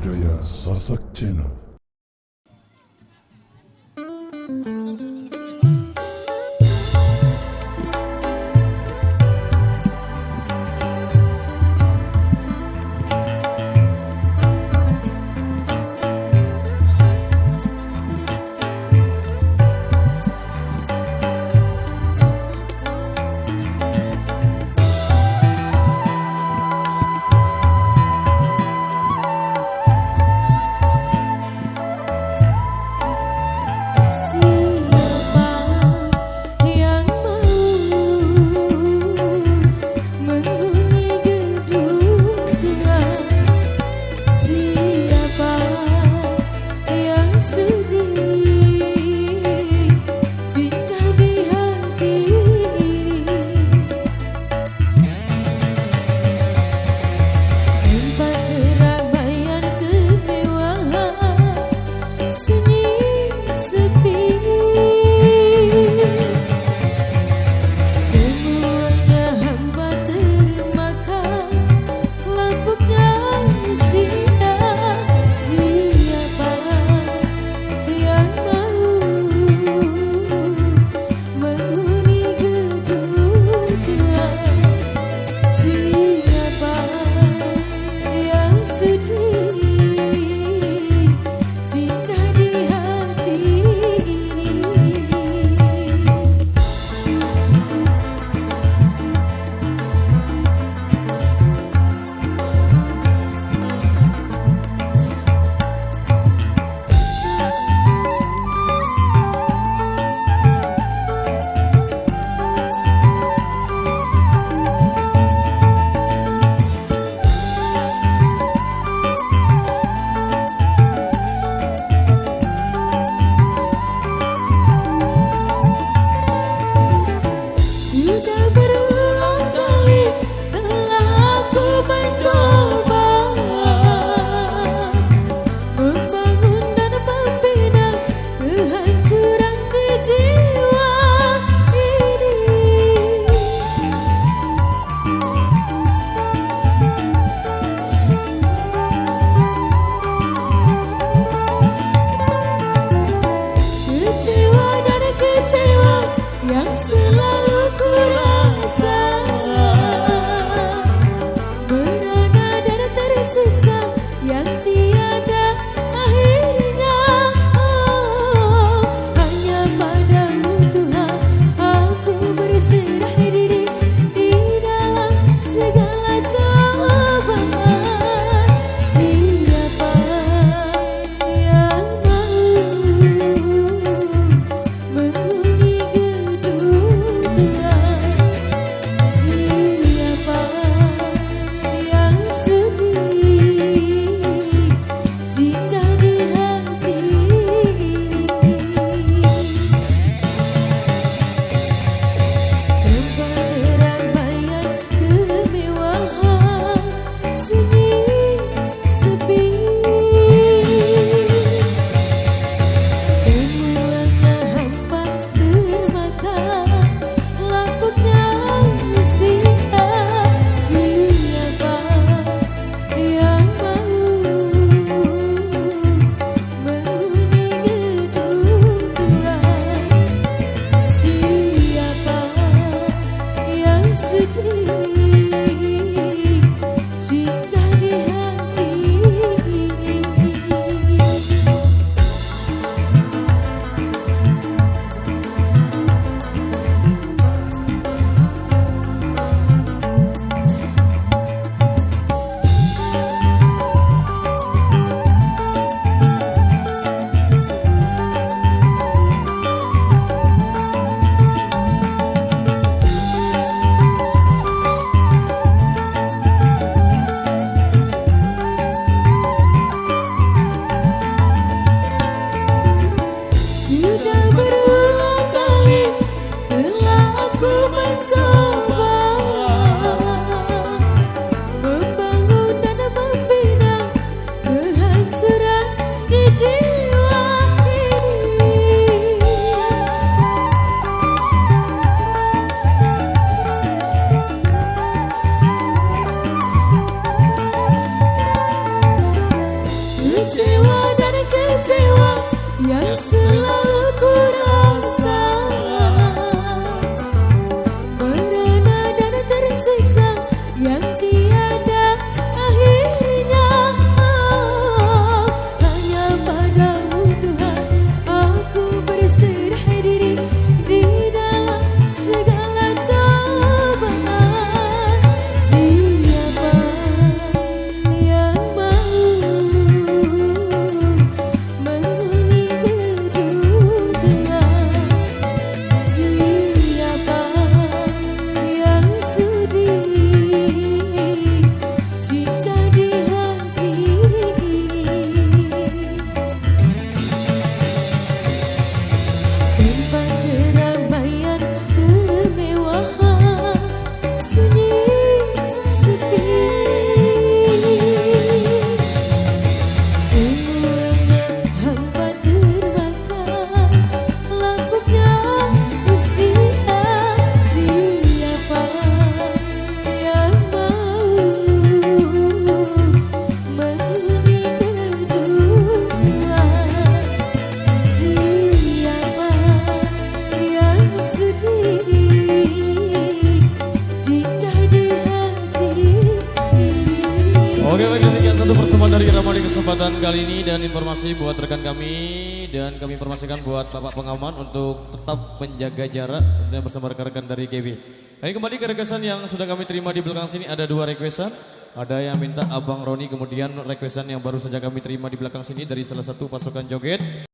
Budaya Sasak Channel. Siap selalu ku rasa merana dan tersiksa yang tiada akhirnya. Hanya padamu Tuhan aku berserah diri di dalam segala cobaan. Siapa yang mau menghuni gedung tua? Siapa yang sudi cinta di hati ini? Tempat keramaian kemewahan sunyi sepi, semuanya hampa terbakar lampunya usia. Siapa yang mau menghuni gedung tua? Siapa yang sudi singgah di hati ini? Oke, baik, sekian satu persembahan dari Irama di kesempatan kali ini, dan informasi buat rekan kami, dan kami informasikan buat Bapak Pengaman untuk tetap menjaga jarak dan bersama rekan-rekan dari GB. Baik, kembali ke requestan yang sudah kami terima di belakang sini. Ada 2 requestan. Ada yang minta Abang Roni, kemudian requestan yang baru saja kami terima di belakang sini dari salah satu pasukan joget.